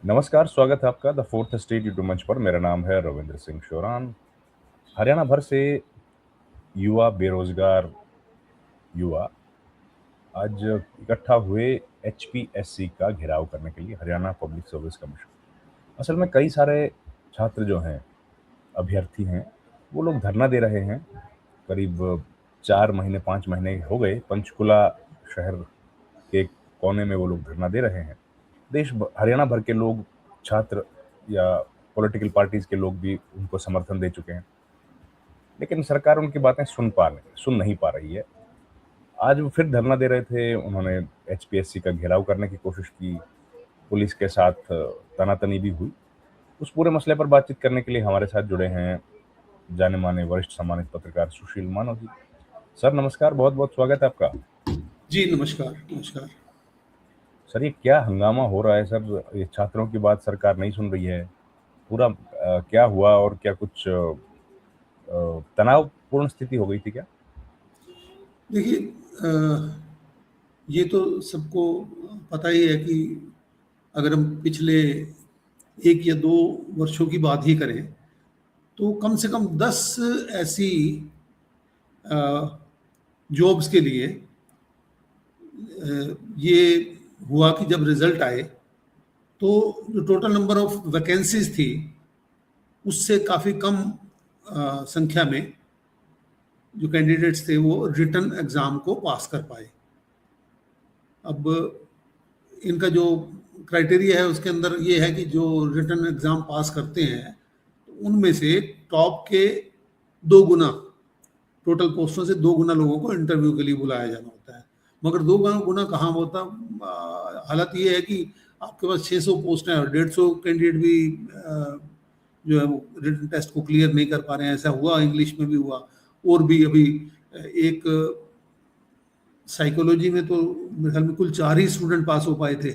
नमस्कार, स्वागत है आपका द फोर्थ स्टेट यूट्यूब मंच पर। मेरा नाम है रविंद्र सिंह शोरान। हरियाणा भर से युवा, बेरोजगार युवा आज इकट्ठा हुए एचपीएससी का घेराव करने के लिए, हरियाणा पब्लिक सर्विस कमीशन। असल में कई सारे छात्र जो हैं, अभ्यर्थी हैं, वो लोग धरना दे रहे हैं। करीब 4 महीने 5 महीने हो गए, पंचकुला शहर के कोने में वो लोग धरना दे रहे हैं। हरियाणा भर के लोग, छात्र या पॉलिटिकल पार्टीज के लोग भी उनको समर्थन दे चुके हैं, लेकिन सरकार उनकी बातें सुन नहीं पा रही है। आज वो फिर धरना दे रहे थे। उन्होंने एचपीएससी का घेराव करने की कोशिश की, पुलिस के साथ तनातनी भी हुई। उस पूरे मसले पर बातचीत करने के लिए हमारे साथ जुड़े हैं जाने माने वरिष्ठ सम्मानित पत्रकार सुशील मानव जी। सर नमस्कार, बहुत बहुत स्वागत है आपका। जी नमस्कार नमस्कार। सर, ये क्या हंगामा हो रहा है सर? ये छात्रों की बात सरकार नहीं सुन रही है। पूरा क्या हुआ, और क्या कुछ तनावपूर्ण स्थिति हो गई थी क्या? देखिए, ये तो सबको पता ही है कि अगर हम पिछले 1 या 2 वर्षों की बात ही करें तो कम से कम 10 ऐसी जॉब्स के लिए ये हुआ कि जब रिजल्ट आए तो जो टोटल नंबर ऑफ वैकेंसीज थी उससे काफ़ी कम संख्या में जो कैंडिडेट्स थे वो रिटन एग्ज़ाम को पास कर पाए। अब इनका जो क्राइटेरिया है उसके अंदर ये है कि जो रिटन एग्ज़ाम पास करते हैं तो उनमें से टॉप के 2 गुना, टोटल पोस्टों से 2 गुना लोगों को इंटरव्यू के लिए बुलाया जाना होता है। मगर 2 गुना कहाँ होता? हालत ये है कि आपके पास 600 पोस्ट हैं और 150 कैंडिडेट भी जो है वो रिटन टेस्ट को क्लियर नहीं कर पा रहे हैं। ऐसा हुआ, इंग्लिश में भी हुआ, और भी अभी एक साइकोलॉजी में तो मेरे ख्याल में कुल 4 ही स्टूडेंट पास हो पाए थे।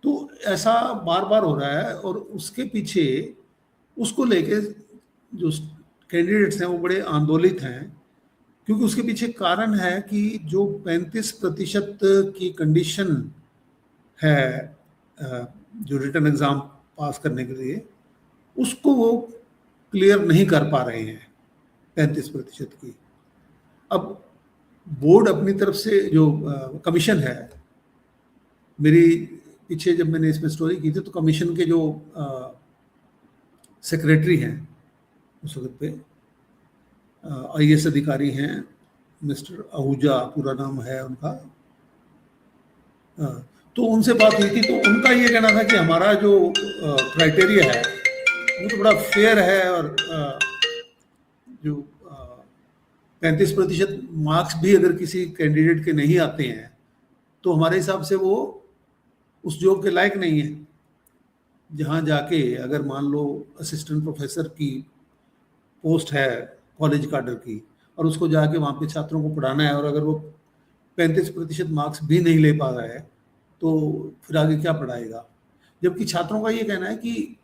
तो ऐसा बार बार हो रहा है और उसके पीछे उसको लेके जो कैंडिडेट्स हैं वो बड़े आंदोलित हैं, क्योंकि उसके पीछे कारण है कि जो 35% की कंडीशन है जो रिटन एग्ज़ाम पास करने के लिए, उसको वो क्लियर नहीं कर पा रहे हैं 35% की। अब बोर्ड अपनी तरफ से जो कमीशन है, मेरी पीछे जब मैंने इसमें स्टोरी की थी तो कमीशन के जो सेक्रेटरी हैं उस वक्त पे आईएएस अधिकारी हैं, मिस्टर आहूजा पूरा नाम है उनका। तो उनसे बात हुई थी तो उनका ये कहना था कि हमारा जो क्राइटेरिया है वो तो बड़ा फेयर है, और जो 35% मार्क्स भी अगर किसी कैंडिडेट के नहीं आते हैं तो हमारे हिसाब से वो उस जॉब के लायक नहीं है। जहाँ जाके अगर मान लो असिस्टेंट प्रोफेसर की पोस्ट है कॉलेज काडर की, और उसको जाके वहाँ पे छात्रों को पढ़ाना है, और अगर वो 35% मार्क्स भी नहीं ले पा रहा है तो फिर आगे क्या पढ़ाएगा? जबकि छात्रों का ये कहना है कि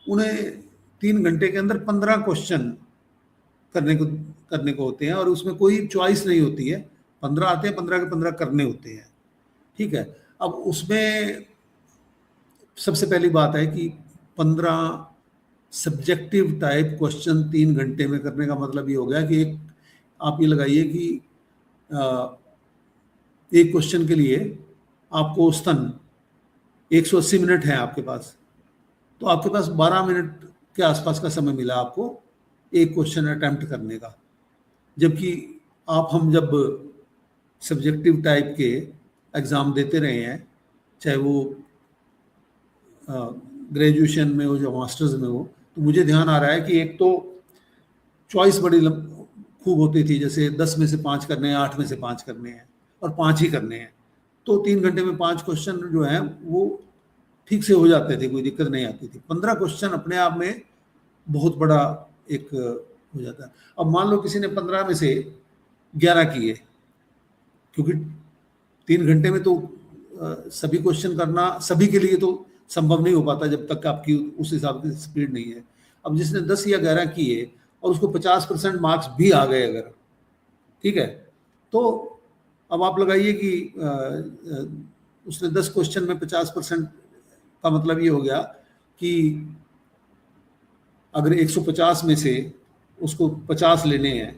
उन्हें 3 घंटे के अंदर 15 क्वेश्चन करने को होते हैं और उसमें कोई चॉइस नहीं होती है। 15 आते हैं, 15 के 15 करने होते हैं। ठीक है। अब उसमें सबसे पहली बात है कि 15 सब्जेक्टिव टाइप क्वेश्चन 3 घंटे में करने का मतलब ये हो गया कि आप ये लगाइए कि एक क्वेश्चन के लिए आपको औसतन 180 मिनट है आपके पास, तो आपके पास 12 मिनट के आसपास का समय मिला आपको एक क्वेश्चन अटेम्प्ट करने का। जबकि हम जब सब्जेक्टिव टाइप के एग्ज़ाम देते रहे हैं, चाहे वो ग्रेजुएशन में हो या मास्टर्स में हो, तो मुझे ध्यान आ रहा है कि एक तो चॉइस बड़ी खूब होती थी, जैसे 10 में से 5 करने हैं, 8 में से 5 करने हैं और 5 ही करने हैं। तो 3 घंटे में 5 क्वेश्चन जो हैं वो ठीक से हो जाते थे, कोई दिक्कत नहीं आती थी। 15 क्वेश्चन अपने आप में बहुत बड़ा एक हो जाता है। अब मान लो किसी ने 15 में से 11 किए, क्योंकि 3 घंटे में तो सभी क्वेश्चन करना सभी के लिए तो संभव नहीं हो पाता जब तक आपकी उस हिसाब की स्पीड नहीं है। अब जिसने 10 या 11 किए और उसको 50% मार्क्स भी आ गए अगर, ठीक है, तो अब आप लगाइए कि उसने 10 क्वेश्चन में 50% का मतलब ये हो गया कि अगर 150 में से उसको 50 लेने हैं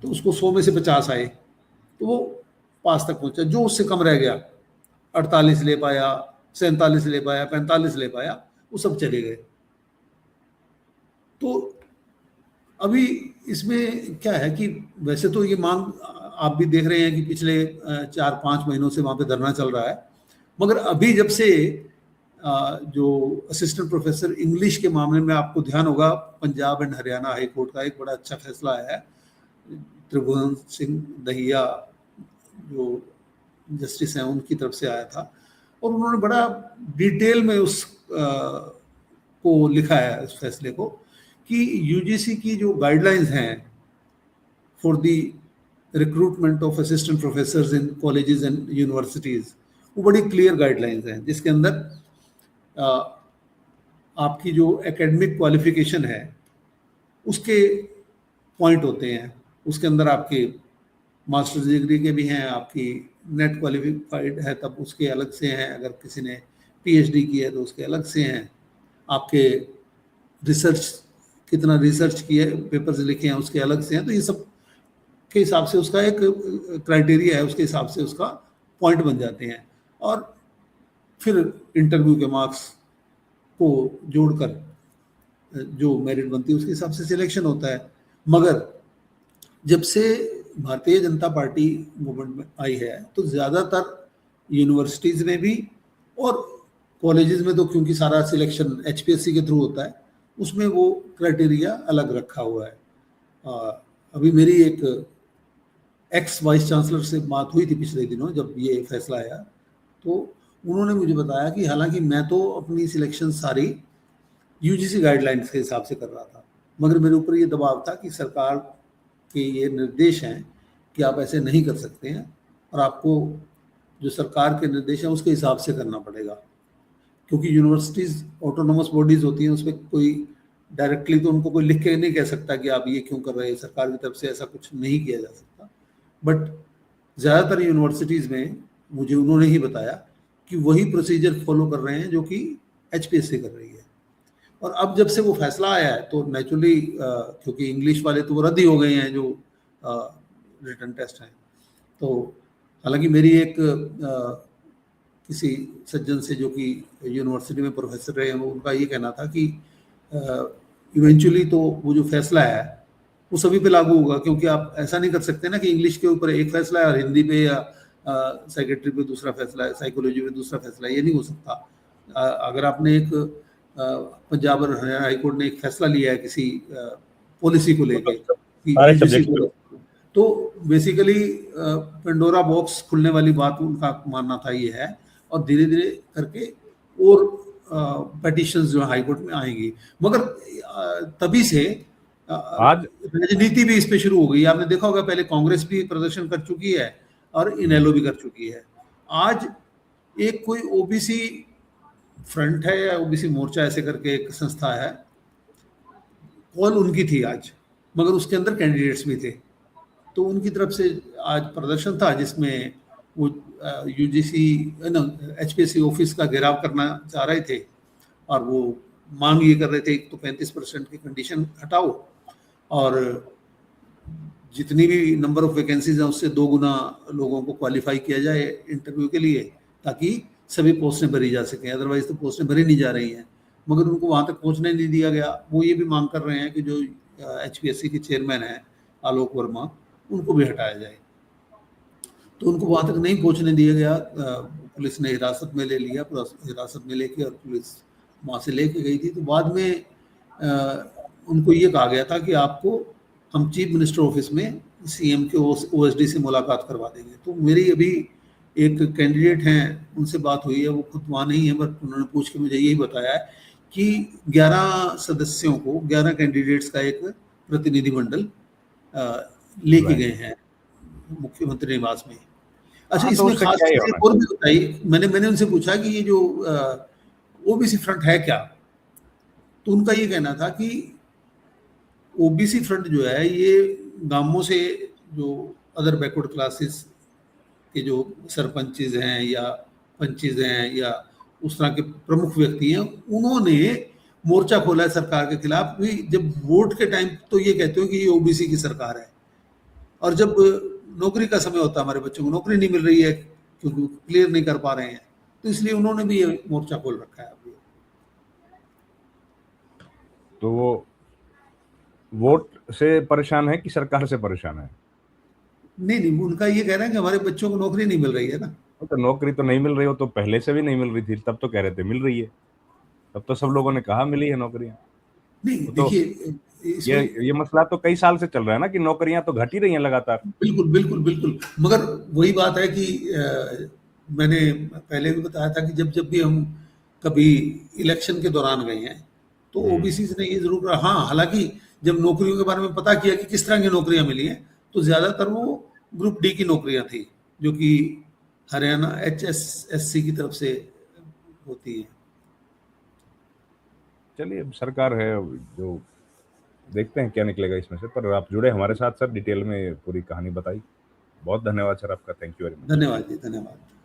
तो उसको 100 में से 50 आए तो वो पास तक पहुंचा। जो उससे कम रह गया, 48 ले पाया, 47 ले पाया, 45 ले पाया, वो सब चले गए। तो अभी इसमें क्या है कि वैसे तो ये मांग आप भी देख रहे हैं कि पिछले 4-5 महीनों से वहाँ पे धरना चल रहा है, मगर अभी जब से जो असिस्टेंट प्रोफेसर इंग्लिश के मामले में आपको ध्यान होगा, Punjab and Haryana high court का एक बड़ा अच्छा फैसला आया है, त्रिभुवन सिंह दहिया जो जस्टिस हैं उनकी तरफ से आया था, और उन्होंने बड़ा डिटेल में उस को लिखा है, उस फैसले को, कि यूजीसी की जो गाइडलाइंस हैं for the recruitment of assistant professors in colleges and universities, वो बड़ी क्लियर गाइडलाइंस हैं, जिसके अंदर आपकी जो एकेडमिक क्वालिफिकेशन है उसके पॉइंट होते हैं। उसके अंदर आपके मास्टर्स डिग्री के भी हैं, आपकी नेट क्वालिफाइड है तब उसके अलग से हैं, अगर किसी ने पीएचडी की है तो उसके अलग से हैं, आपके रिसर्च कितना रिसर्च किए, पेपर्स लिखे हैं उसके अलग से हैं। तो ये सब के हिसाब से उसका एक क्राइटेरिया है, उसके हिसाब से उसका पॉइंट बन जाते हैं, और फिर इंटरव्यू के मार्क्स को जोड़कर जो मेरिट बनती है उसके हिसाब से सिलेक्शन होता है। मगर जब से भारतीय जनता पार्टी गवर्नमेंट में आई है तो ज़्यादातर यूनिवर्सिटीज़ में भी और कॉलेजेस में, तो क्योंकि सारा सिलेक्शन एचपीएससी के थ्रू होता है, उसमें वो क्राइटेरिया अलग रखा हुआ है। अभी मेरी एक एक्स वाइस चांसलर से बात हुई थी पिछले दिनों जब ये फैसला आया, तो उन्होंने मुझे बताया कि हालांकि मैं तो अपनी सिलेक्शन सारी यूजीसी गाइडलाइंस के हिसाब से कर रहा था, मगर मेरे ऊपर ये दबाव था कि सरकार के ये निर्देश हैं कि आप ऐसे नहीं कर सकते हैं, और आपको जो सरकार के निर्देश हैं उसके हिसाब से करना पड़ेगा, क्योंकि यूनिवर्सिटीज़ ऑटोनोमस बॉडीज़ होती हैं, उसमें कोई डायरेक्टली तो उनको कोई लिख के नहीं कह सकता कि आप ये क्यों कर रहे हैं, सरकार की तरफ से ऐसा कुछ नहीं किया जा सकता। बट ज़्यादातर यूनिवर्सिटीज़ में मुझे उन्होंने ही बताया कि वही प्रोसीजर फॉलो कर रहे हैं जो कि एचपीएससी कर रही है। और अब जब से वो फैसला आया है तो नेचुरली क्योंकि इंग्लिश वाले तो वो रद्द ही हो गए हैं जो रिटन टेस्ट हैं, तो हालांकि मेरी एक किसी सज्जन से जो कि यूनिवर्सिटी में प्रोफेसर रहे हैं, वो उनका ये कहना था कि इवेंचुअली तो वो जो फैसला है वो सभी पे लागू होगा, क्योंकि आप ऐसा नहीं कर सकते ना कि इंग्लिश के ऊपर एक फैसला है और हिंदी पे या साइकेट्री पे दूसरा फैसला है, साइकोलॉजी पे दूसरा फैसला है, ये नहीं हो सकता। अगर आपने एक पंजाब और हरियाणा हाईकोर्ट ने एक फैसला लिया है किसी पॉलिसी को लेकर, तो बेसिकली पेंडोरा बॉक्स खुलने वाली बात उनका मानना था ये है, और धीरे धीरे करके और पेटिशंस जो हाईकोर्ट में आएंगी। मगर तभी से आज राजनीति भी इस पे शुरू हो गई। आपने देखा होगा पहले कांग्रेस भी प्रदर्शन कर चुकी है और इनेलो भी कर चुकी है। आज एक कोई ओबीसी फ्रंट है या ओबीसी मोर्चा ऐसे करके एक संस्था है, कॉल उनकी थी आज, मगर उसके अंदर कैंडिडेट्स भी थे, तो उनकी तरफ से आज प्रदर्शन था जिसमें वो यूजीसी एचपीएससी ऑफिस का घेराव करना चाह रहे थे, और वो मांग ये कर रहे थे तो 35% की कंडीशन हटाओ और जितनी भी नंबर ऑफ वैकेंसीज हैं उससे 2 गुना लोगों को क्वालिफाई किया जाए इंटरव्यू के लिए, ताकि सभी पोस्टें भरी जा सकें। अदरवाइज तो पोस्टें भरी नहीं जा रही हैं, मगर उनको वहाँ तक पहुँचने नहीं दिया गया। वो ये भी मांग कर रहे हैं कि जो एचपीएससी के चेयरमैन हैं आलोक वर्मा, उनको भी हटाया जाए। तो उनको वहाँ तक नहीं पहुँचने दिया गया, पुलिस ने हिरासत में ले लिया, हिरासत में लेके और पुलिस वहाँ से लेके गई थी। तो बाद में उनको ये कहा गया था कि आपको हम चीफ मिनिस्टर ऑफिस में सीएम के ओएसडी से मुलाकात करवा देंगे। तो मेरी अभी एक कैंडिडेट हैं उनसे बात हुई है, वो खुद वहाँ नहीं है, बट उन्होंने पूछ के मुझे यही बताया है कि 11 सदस्यों को, 11 कैंडिडेट्स का एक प्रतिनिधिमंडल लेके गए हैं मुख्यमंत्री निवास में। अच्छा, इसमें खास चीज़ और भी बताई, मैंने उनसे पूछा कि ये जो ओबीसी फ्रंट है क्या, तो उनका ये कहना था कि ओबीसी फ्रंट जो है ये गांवों से जो अदर बैकवर्ड क्लासेस के जो सरपंचेज हैं या पंचेज हैं या उस तरह के प्रमुख व्यक्ति हैं, उन्होंने मोर्चा खोला है सरकार के खिलाफ भी। जब वोट के टाइम तो ये कहते हो कि ये ओबीसी की सरकार है, और जब नौकरी का समय होता है, हमारे बच्चों को नौकरी नहीं मिल रही है क्योंकि क्लियर नहीं कर पा रहे हैं, तो इसलिए उन्होंने भी ये मोर्चा खोल रखा है अभी। तो वो वोट से परेशान है कि सरकार से परेशान है? नहीं नहीं, उनका ये कहना है कि हमारे बच्चों को नौकरी नहीं मिल रही है ना। तो नौकरी तो नहीं मिल रही हो तो पहले से भी नहीं मिल रही थी, तब तो कह रहे थे मिल रही है, तब तो सब लोगों ने कहा मिली है नौकरियां। नहीं तो देखिए, ये इसमें ये मसला तो कई साल से चल रहा है ना कि नौकरियां तो घट ही रही हैं लगातार। बिल्कुल बिल्कुल बिल्कुल, मगर वही बात है कि मैंने पहले भी बताया था कि जब जब भी हम कभी इलेक्शन के दौरान गए हैं, तो ओबीसी ने ये जरूर कहा। हाँ, हालांकि जब नौकरियों के बारे में पता किया कि किस तरह की नौकरियां मिली हैं, तो ज्यादातर वो ग्रुप डी की नौकरियां थी, जो कि हरियाणा HSSC की तरफ से होती है। चलिए, अब सरकार है जो, देखते हैं क्या निकलेगा इसमें से। पर आप जुड़े हमारे साथ सर, डिटेल में पूरी कहानी बताई। बहुत धन्यवाद सर आपका, थैंक यू वेरी मच। धन्यवाद जी, धन्यवाद।